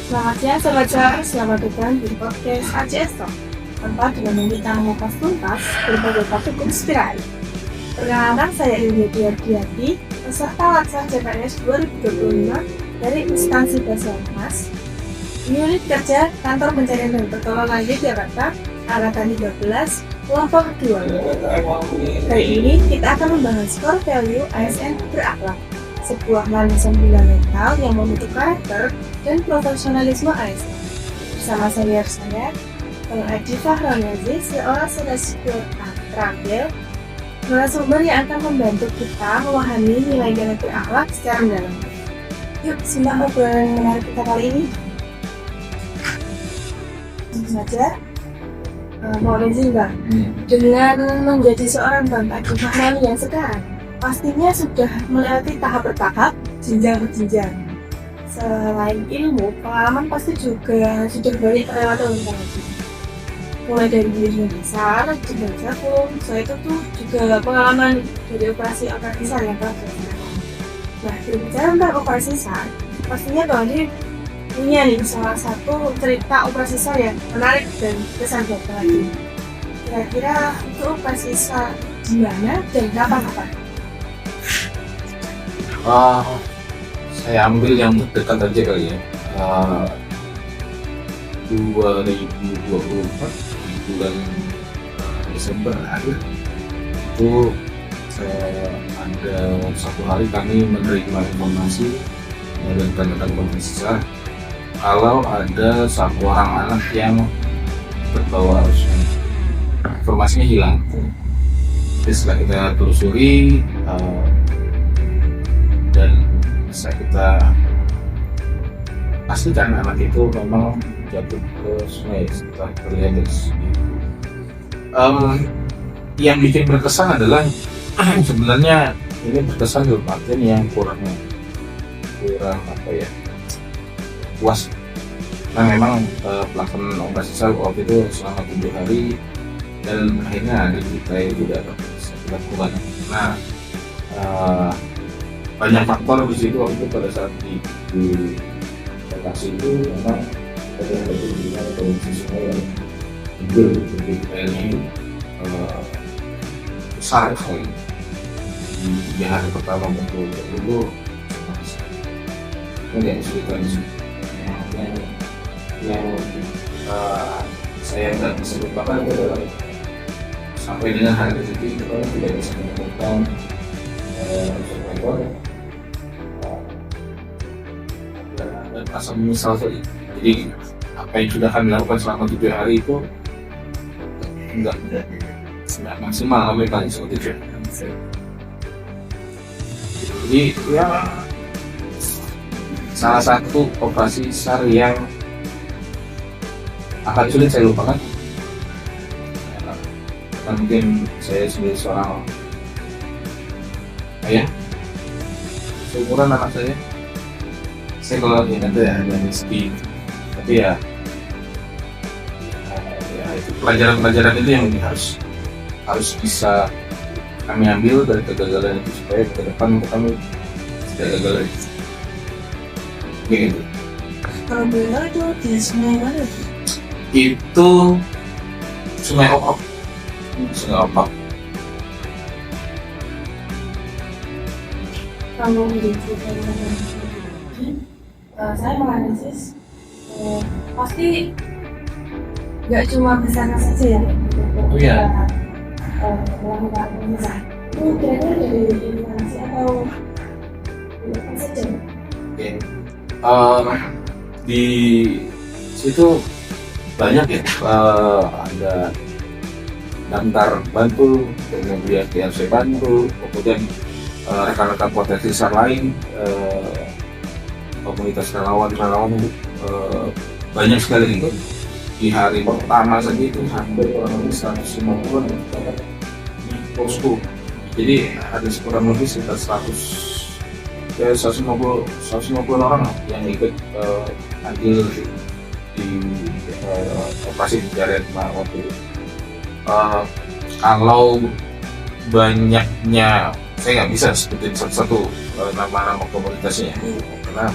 Selamat siang Sobat Jar, selamat datang di podcast ACS Talk, tempat dengan kita mengupas tuntas berbagai topik inspirasi. Perkenalkan, saya Ilmi Diardiati, peserta Latsar CPNS 2025 dari instansi Basarnas, unit kerja Kantor Pencarian dan Pertolongan Yogyakarta, Angkatan 13, kelompok 2. Kali ini kita akan membahas core value ASN berakhlak, sebuah landasan fundamental yang membentuk karakter dan profesionalisme ASN. Bersama saya, Bang Adi Fahronazi, seorang senior terampil, narasumber yang akan membantu kita memahami nilai-nilai berakhlak secara mendalam. Yuk, simak obrolan menarik kita kali ini. Tentu saja, mohon izin Bang, dengan menjadi seorang Bang Adi Fahronazi yang sekarang, pastinya sudah melewati tahap bertahap, jenjang per jenjang. Selain ilmu, pengalaman pasti juga sudah banyak terlewati oleh Bang Adi. Mulai dari diri besar, jenjang jagung, setelah itu tuh juga pengalaman dari operasi SAR yang telah dilaksanakan. Nah, berbicara tentang operasi SAR, pastinya Bang Adi punya nih salah satu cerita operasi SAR yang menarik dan kesan buat Bang Adi. Kira-kira itu operasi SAR di mana dan kapan-kapan? Saya ambil yang terdekat aja kali ya. 2024 di bulan Desember akhir itu ada satu hari kami menerima informasi dan rekan-rekan pemirsa kalau ada satu orang anak yang terbawa arus, informasinya hilang. Jadi setelah kita telusuri dan bisa kita pastikan anak itu memang jatuh ke sungai setelah terlihat dari sini. Yang bikin berkesan adalah sebenarnya ini berkesan dalam artian yang kurang puas. Nah memang pelaksanaan operasi SAR waktu itu selama 7 hari dan akhirnya ada kita yang tidak bisa dilakukan. Nah banyak faktor di situ waktu itu pada saat di lokasi itu memang ada pertunjukan kondisi sungai yang gede, jadi airnya besar sekali. Di 3 hari pertama untuk dulu yang kesulitan yang saya tidak bisa lupakan adalah sampai dengan hari itu kita tidak bisa menemukan survivor dan rasa menyesal tadi. Jadi apa yang sudah kami lakukan selama 7 hari itu enggak maksimal kami kali seperti itu. Jadi ya salah satu operasi SAR yang akan sulit saya lupakan. Mungkin saya sebagai seorang ayah, seumuran anak saya kalau ingat ya hanya sedih, tapi ya itu pelajaran itu yang harus bisa kami ambil dari kegagalan itu supaya ke depan kami tidak gagal lagi. Gitu. Kalau benar itu di sungai mana? Itu Sungai Opok. Kalau di saya menganalisis pasti nggak cuma kesana saja ya. Oh iya. Melakukan pemisahan. Itu kira-kira dari informasi atau apa saja? Oke. Di situ banyak ya. Ada Damkar Bantul, kemudian PRC Bantul, kemudian rekan-rekan potensi SAR lain, komunitas relawan itu banyak sekali itu. Di hari pertama saja itu hampir kurang lebih 150 di posko. Jadi ada kurang lebih sekitar 150 orang yang ikut andil di operasi pencarian waktu itu. Kalau banyaknya saya nggak bisa sebutin satu-satu nama-nama komunitasnya karena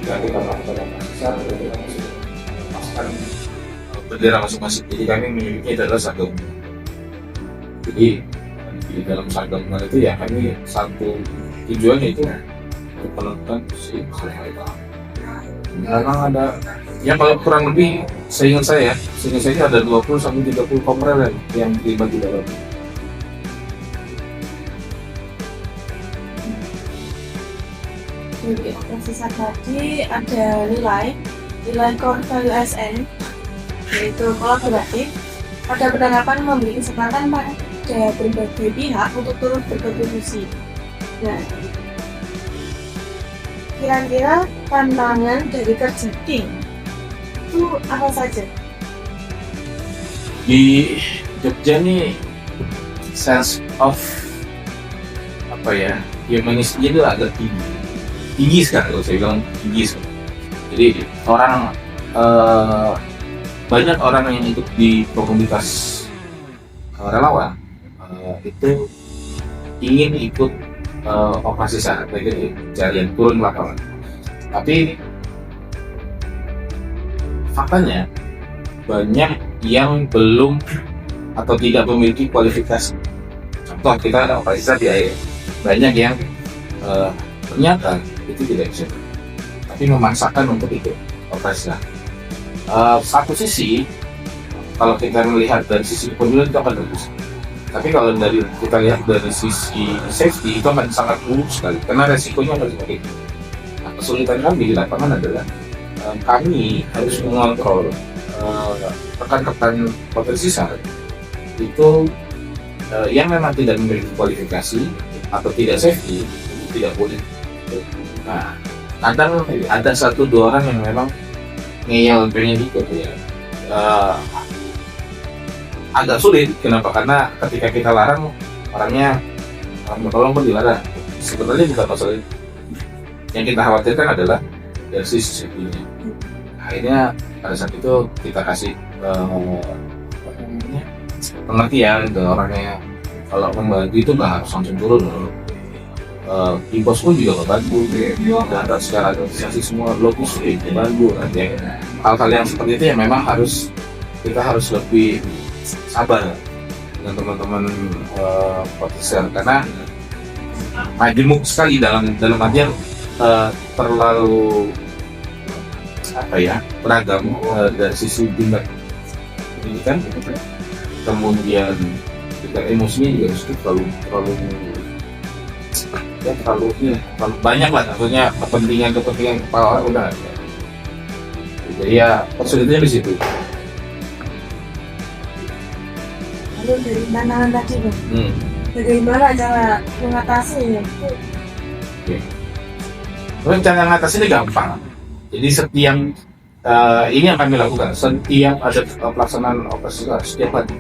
ketika kita melakukan operasi sar, kita masih melepaskan bendera masing-masing. Jadi kami memiliki adalah sagam. Jadi di dalam sagamnya itu ya kami satu tujuannya itu untuk menentukan si survival. Memang ada ya kalau kurang lebih seingat saya ada 20 sampai 30 komponen yang terlibat di dalam. Di operasi SAR tadi ada nilai core value ASN, yaitu kolaboratif. Pada penerapan memberi kesempatan pada berbagai pihak untuk turut berkontribusi. Nah, kira-kira tantangan dari kerja tim itu apa saja? Di Jogja nih sense of apa ya, humanisnya itu agak tinggi sekali, kalau saya bilang tinggi sekali. Jadi banyak orang yang ikut di komunitas relawan itu ingin ikut operasi SAR, jadi carian turun lapangan. Tapi faktanya banyak yang belum atau tidak memiliki kualifikasi. Contoh kita ada operasi SAR di air, banyak yang ternyata itu tidak bisa, tapi memaksakan untuk ikut operasi SAR. Satu sisi, kalau kita melihat dari sisi kepemilikan itu akan bagus. Tapi kalau kita lihat dari sisi safety itu akan sangat buruk sekali, karena resikonya akan seperti itu. Nah, kesulitan kami di lapangan adalah kami harus mengontrol rekan-rekan potensi SAR itu yang memang tidak memiliki kualifikasi atau tidak safety, tidak boleh. Nah, kadang ada 1-2 orang yang memang ngeyel pengen ikut ya. Agak sulit. Kenapa? Karena ketika kita larang, orangnya tolong pun dilarang. Sebenarnya bukan masalah itu. Yang kita khawatirkan adalah dari sisi safety-nya. Akhirnya pada saat itu kita kasih pengertian ke orangnya, kalau membantu itu nggak harus langsung turun. Di pos pun juga membantu, dan secara organisasi semua logistik membantu. Hal-hal yang seperti itu yang memang kita harus lebih sabar dengan teman-teman potensial, karena majemuk sekali dalam artian terlalu beragam dari sisi tingkat pendidikan, kemudian tingkat emosinya juga terlalu banyak lah, maksudnya kepentingan kepala udah. Jadi ya kesulitannya di situ. Lalu dari tantangan tadi Bang, bagaimana cara mengatasinya? Cara mengatasi ini gampang. Jadi setiap ini yang kami lakukan, setiap ada pelaksanaan operasi SAR, setiap pagi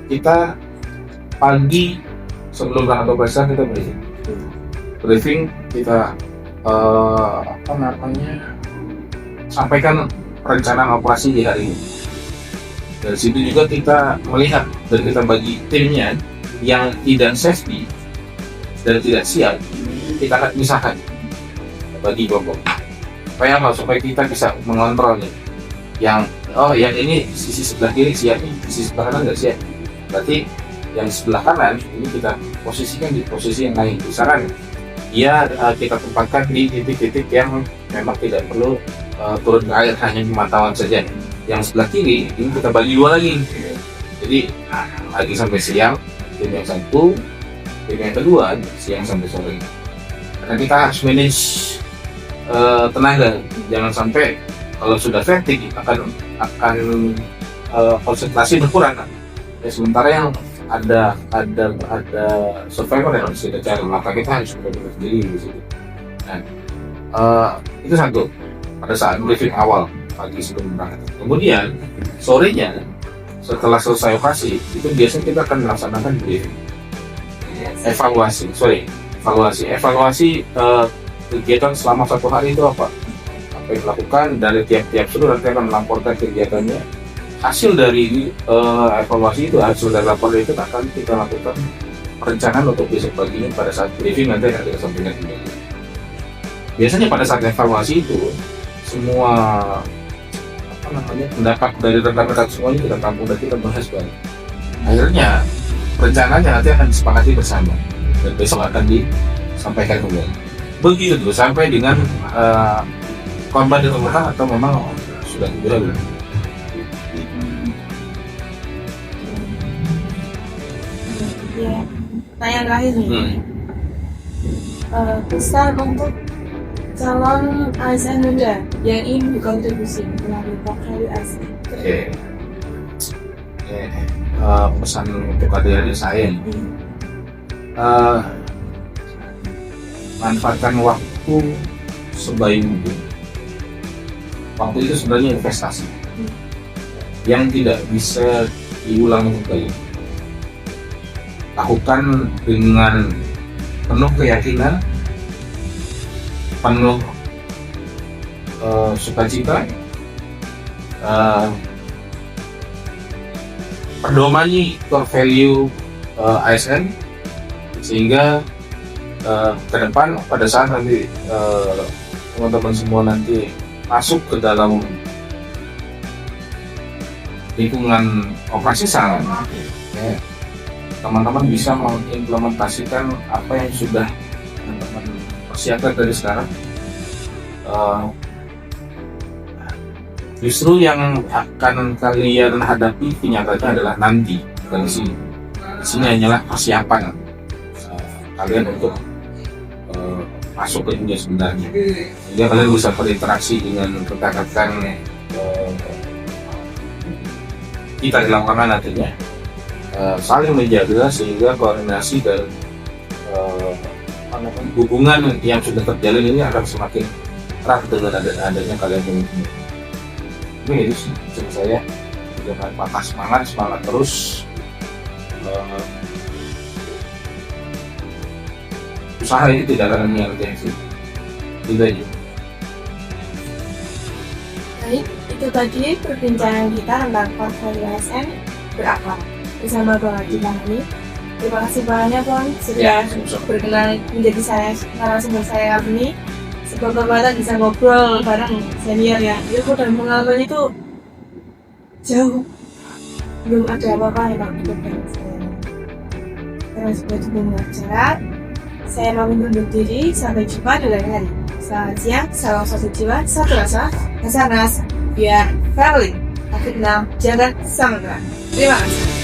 kita sebelum berangkat operasi SAR kita briefing, kita sampaikan rencana operasi di hari ini. Dari situ juga kita melihat dan kita bagi timnya yang tidak safety dan tidak siap, kita akan pisahkan bagi kelompok. Supaya kita bisa mengontrolnya. Yang ini sisi sebelah kiri siap, sisi sebelah kanan nggak siap. Berarti yang sebelah kanan ini kita posisikan di posisi yang lain. Misalkan kita tempatkan di titik-titik yang memang tidak perlu turun ke air, hanya pemantauan saja. Yang sebelah kiri ini kita bagi 2 lagi. Jadi pagi sampai siang tim yang satu, tim yang kedua siang sampai sore. Karena kita harus manage tenaga, jangan sampai kalau sudah fatigue akan konsentrasi berkurang. Sementara yang ada survivor yang harus kita cari, maka kita harus berdiri di situ. Nah, itu satu pada saat briefing awal pagi sebelum berangkat. Kemudian sorenya setelah selesai operasi itu biasanya kita akan melaksanakan briefing, evaluasi kegiatan selama 1 hari itu apa yang dilakukan. Dari tiap sudut nanti akan melaporkan kegiatannya. Hasil dari evaluasi itu, hasil dari lapor itu akan kita lakukan perencanaan untuk besok paginya. Pada saat briefing nanti akan kita sampaikan. Biasanya pada saat evaluasi itu semua pendapat dari rekan-rekan semuanya kita tampung dan kita bahas banget. Akhirnya rencananya nanti akan disepakati bersama dan besok akan disampaikan kembali. Begitu tuh sampai dengan korban ditemukan atau memang sudah tidak. Ya, tanya terakhir nih. Pesan untuk calon ASN muda yang ingin berkontribusi melalui portfolio ASN. Oke. Pesan untuk adik-adik saya, manfaatkan waktu sebaik mungkin. Waktu itu sebenarnya investasi yang tidak bisa diulang kembali. Lakukan dengan penuh keyakinan, penuh sukacita, perdomani core value ASN, sehingga ke depan pada saat nanti teman-teman semua nanti masuk ke dalam lingkungan operasi saham, teman-teman bisa mengimplementasikan apa yang sudah teman-teman persiapkan dari sekarang. Justru yang akan kalian hadapi kenyataannya adalah nanti, bukan di sini. Di sini hanyalah persiapan kalian untuk masuk ke dunia sebenarnya, sehingga kalian bisa berinteraksi dengan rekan-rekan kita di lapangan nantinya, saling menjaga sehingga koordinasi dan hubungan yang sudah terjalin ini akan semakin erat dengan adanya kalian ini. Ini itu sih saya, jangan patah semangat terus. Usaha ini tidak akan menyertai itu aja. Baik, itu tadi perbincangan kita tentang portfolio ASN berakhlak bersama Bang Haji Fahmi. Terima kasih banyak Bang sudah berkenan menjadi narasumber saya hari ini. Semoga kita bisa ngobrol bareng senior ya. Ilmu dan pengalaman itu jauh belum ada apa-apa ya Bang untuk saya. Terus buat pendengar acara, saya mau undur diri. Sampai jumpa di lain hari. Selamat siang, salam satu jiwa, satu rasa, Hasanas, biar traveling. Tapi kenal, jangan samudera. Terima kasih.